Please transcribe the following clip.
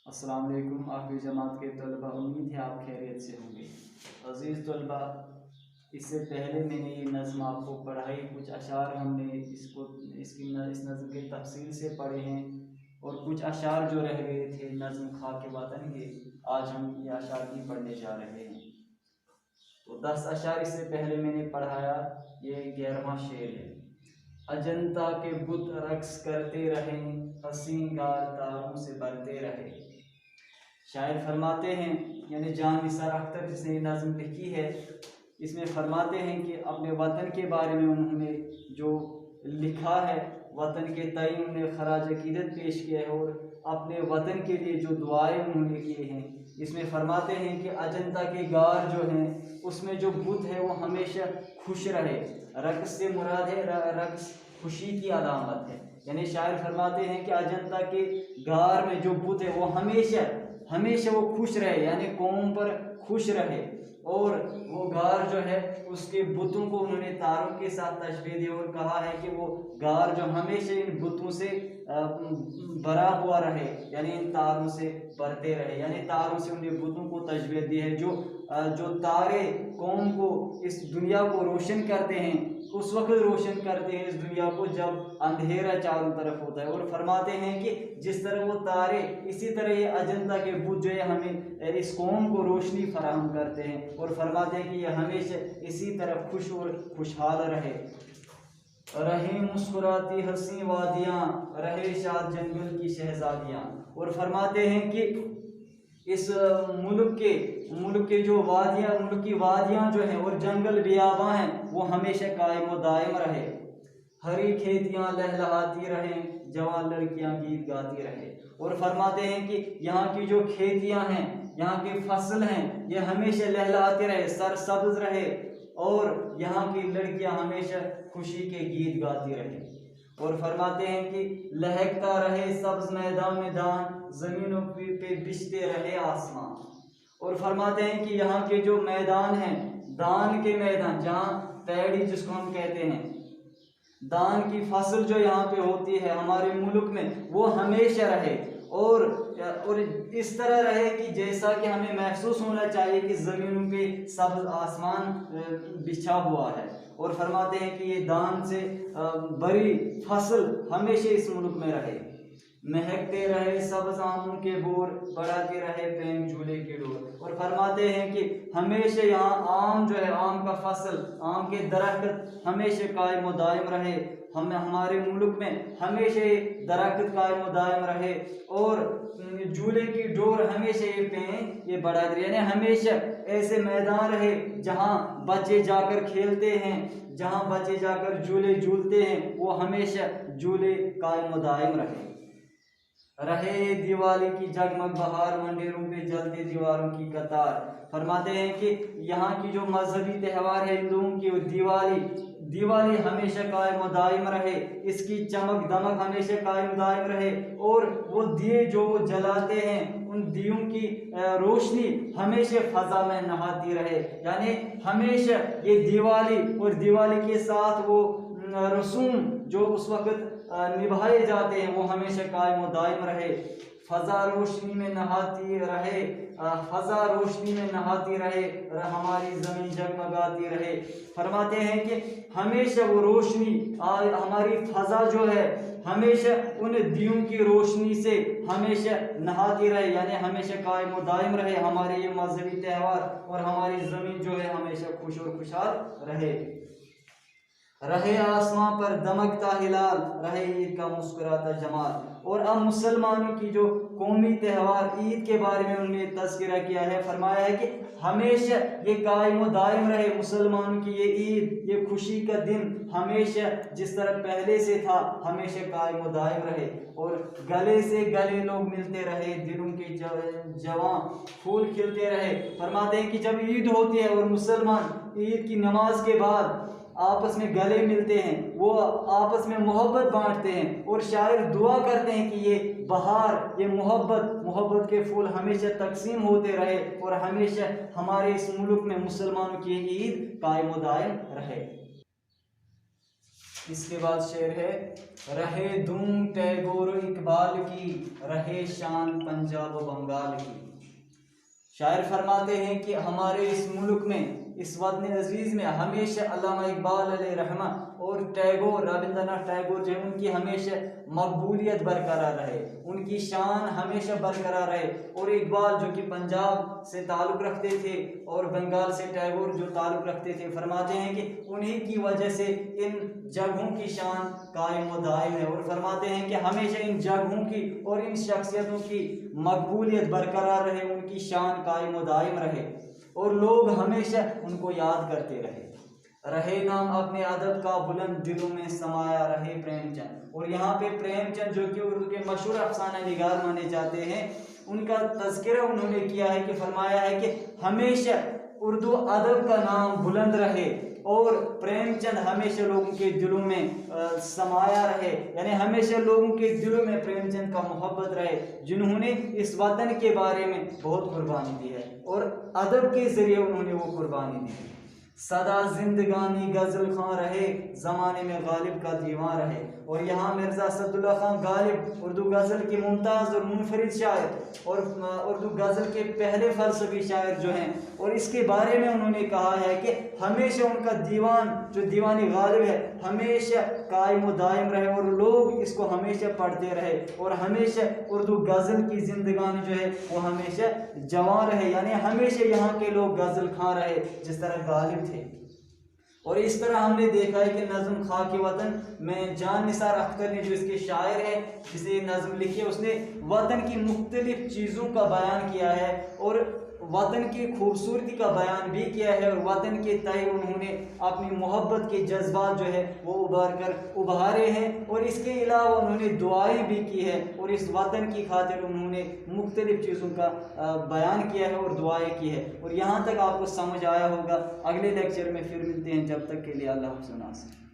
अस्सलाम वालेकुम आखिरी जमात के तलबा, उम्मीद है आप खैरियत से होंगे। अज़ीज़ तलबा, इससे पहले मैंने ये नज़्म आपको पढ़ाई, कुछ अशार हमने इस नज़्म के तफसील से पढ़े हैं और कुछ अशार जो रह गए थे नज़्म खाके वतन के, आज हम ये अशार भी पढ़ने जा रहे हैं। तो 10 अशार इससे पहले मैंने पढ़ाया, ये 11वां शेर है। अजंता के बुत रक्स करते रहें, हसीं गार तारों से बढ़ते रहे। शायर फरमाते हैं, यानी जान निसार अख्तर जिसने ये नज़्म लिखी है, इसमें फरमाते हैं कि अपने वतन के बारे में उन्होंने जो लिखा है, वतन के तय उन्होंने खराज अकीदत पेश किया है और अपने वतन के लिए जो दुआएं उन्होंने किए हैं। इसमें फरमाते हैं कि अजंता के गार जो हैं उसमें जो बुत है वो हमेशा खुश रहे। रक्स से मुराद है, रक्स खुशी की अलामत है। यानी शायर फरमाते हैं कि अजंता के गार में जो बुत है वो हमेशा वो खुश रहे, यानी कौम पर खुश रहे। और वो गार जो है उसके बुतों को उन्होंने तारों के साथ तशबीह दी और कहा है कि वो गार जो हमेशा इन बुतों से भरा हुआ रहे, यानी इन तारों से बढ़ते रहे, यानी तारों से उन्हें बुतों को तशबीह दी है। जो तारे कौम को, इस दुनिया को रोशन करते हैं, उस वक्त रोशन करते हैं इस दुनिया को जब अंधेरा चारों तरफ होता है। और फरमाते हैं कि जिस तरह वो तारे, इसी तरह ये अजंता के बुत जो है हमें इस कौम को रोशनी फराहम करते हैं। और फरमाते हैं कि ये हमेशा इसी तरह खुश और खुशहाल रहे मुस्कुराती हंसी वादियाँ, रहे शाद जंगल की शहजादियाँ। और फरमाते हैं कि इस मुल्क के जो वादियाँ, मुल्क की वादियाँ जो हैं और जंगल बियाबां हैं वो हमेशा कायम व दायम रहे। हरी खेतियाँ लहलहाती रहें, जवान लड़कियाँ गीत गाती रहे। और फरमाते हैं कि यहाँ की जो खेतियाँ हैं, यहाँ की फसल हैं, ये हमेशा लहलहाती रहे, सरसब्ज रहे और यहाँ की लड़कियाँ हमेशा खुशी के गीत गाती रहे। और फरमाते हैं कि लहकता रहे सब्ज मैदान में दान, जमीनों पे बिछते रहे आसमान। और फरमाते हैं कि यहाँ के जो मैदान हैं, दान के मैदान, जहाँ पैड़ी जिसको हम कहते हैं, दान की फसल जो यहाँ पे होती है हमारे मुल्क में, वो हमेशा रहे और इस तरह रहे कि जैसा कि हमें महसूस होना चाहिए कि ज़मीनों पे सब्ज़ आसमान बिछा हुआ है। और फरमाते हैं कि ये दान से बड़ी फसल हमेशा इस मुल्क में रहे। महकते रहे सब्ज़ आमों के बोर, बढ़ाते रहे प्रेम झूले के डोर। और फरमाते हैं कि हमेशा यहाँ आम जो है, आम का फसल, आम के दरख्त हमेशा कायम दायम रहे। हमारे मुल्क में हमेशा ये दरख्त कायम दायम रहे और झूले की डोर हमेशा ये बढ़ाते रहे, यानी हमेशा ऐसे मैदान रहे जहाँ बच्चे जाकर खेलते हैं, जहाँ बच्चे जाकर झूले झूलते हैं, वो हमेशा झूले कायम दायम रहे दिवाली की जगमग बहार, मंदिरों पे जलते दीवारों की कतार। फरमाते हैं कि यहाँ की जो मजहबी त्यौहार है हिंदुओं की, दिवाली हमेशा कायम दायम रहे, इसकी चमक दमक हमेशा कायम दायम रहे। और वो दिए जो वो जलाते हैं, उन दियों की रोशनी हमेशा फजा में नहाती रहे, यानी हमेशा ये दिवाली और दिवाली के साथ वो रसूम जो उस वक्त निभाए जाते हैं वो हमेशा कायम दायम रहे। फजा रोशनी में नहाती रहे, फजा रोशनी में नहाती रहे, हमारी ज़मीन जगमगाती रहे। फरमाते हैं कि हमेशा वो रोशनी, हमारी फजा जो है हमेशा उन दियों की रोशनी से हमेशा नहाती रहे, यानी हमेशा कायम दायम रहे हमारे ये मजहबी त्यौहार, और हमारी ज़मीन जो है हमेशा खुश और खुशहाल रहे आसमां पर दमकता हिलाल, रहे ईद का मुस्कुराता जमाल। और अब मुसलमानों की जो कौमी त्यौहार ईद के बारे में उन्होंने तज़किरा किया है, फरमाया है कि हमेशा ये कायम दायम रहे मुसलमानों की ये ईद, ये खुशी का दिन हमेशा जिस तरह पहले से था हमेशा कायम दायम रहे। और गले से गले लोग मिलते रहे, दिलों के जवां फूल खिलते रहे। फरमाते हैं कि जब ईद होती है और मुसलमान ईद की नमाज के बाद आपस में गले मिलते हैं, वो आपस में मोहब्बत बांटते हैं और शायर दुआ करते हैं कि ये बहार, ये मोहब्बत के फूल हमेशा तकसीम होते रहे और हमेशा हमारे इस मुल्क में मुसलमानों की ईद कायम दायम रहे। इसके बाद शेर है, रहे धूम टैगोर इकबाल की, रहे शान पंजाब बंगाल की। शायर फरमाते हैं कि हमारे इस मुल्क में, इस वतन अजीज़ में हमेशा अल्लामा इकबाल अलैहिर्रहमा और टैगोर, रविंद्रनाथ टैगोर जो है, उनकी हमेशा मकबूलियत बरकरार रहे, उनकी शान हमेशा बरकरार रहे। और इकबाल जो कि पंजाब से ताल्लुक़ रखते थे और बंगाल से टैगोर जो ताल्लुक़ रखते थे, फरमाते हैं कि उन्हीं की वजह से इन जगहों की शान कायम व दायम है। और फरमाते हैं कि हमेशा इन जगहों की और इन शख्सियतों की मकबूलियत बरकरार रहे, उनकी शान कायम व दायम रहे और लोग हमेशा उनको याद करते रहे। रहे नाम अपने अदब का बुलंद, दिलों में समाया रहे प्रेमचंद। और यहाँ पे प्रेमचंद जो कि उर्दू के मशहूर अफसाना निगार माने जाते हैं, उनका तज़किरा उन्होंने किया है कि फरमाया है कि हमेशा उर्दू अदब का नाम बुलंद रहे और प्रेमचंद हमेशा लोगों के दिलों में समाया रहे, यानी हमेशा लोगों के दिलों में प्रेमचंद का मोहब्बत रहे, जिन्होंने इस वतन के बारे में बहुत कुर्बानी दी है और अदब के ज़रिए उन्होंने वो कुर्बानी दी। सदा जिंदगानी गज़ल खां रहे, ज़माने में गालिब का दीवान रहे। और यहाँ मिर्ज़ा असदुल्ला खां गालिब उर्दू गज़ल के मुमताज़ और मुनफरिद शायर और उर्दू गज़ल के पहले फ़लसफ़ी शायर जो हैं, और इसके बारे में उन्होंने कहा है कि हमेशा उनका दीवान जो दीवानी गालिब है हमेशा कायम व दायम रहे और लोग इसको हमेशा पढ़ते रहे और हमेशा उर्दू गज़ल की ज़िंदगानी जो है वो हमेशा जवान रहे, यानी हमेशा यहाँ के लोग गज़ल खां रहे जिस तरह गालिब थे। और इस तरह हमने देखा है कि नज़्म खाकी वतन में जान निसार अख्तर ने, जो इसके शायर है, जिसे नज़्म लिखी है, उसने वतन की मुख्तलिफ चीज़ों का बयान किया है और वतन की खूबसूरती का बयान भी किया है और वतन के तय उन्होंने अपनी मोहब्बत के जज्बात जो है वो उभारे हैं। और इसके अलावा उन्होंने दुआएं भी की है और इस वतन की खातिर उन्होंने मुख्तलिफ चीज़ों का बयान किया है और दुआएं की है। और यहाँ तक आपको समझ आया होगा। अगले लेक्चर में फिर मिलते हैं, जब तक के लिए अल्लाह हाफ़िज़।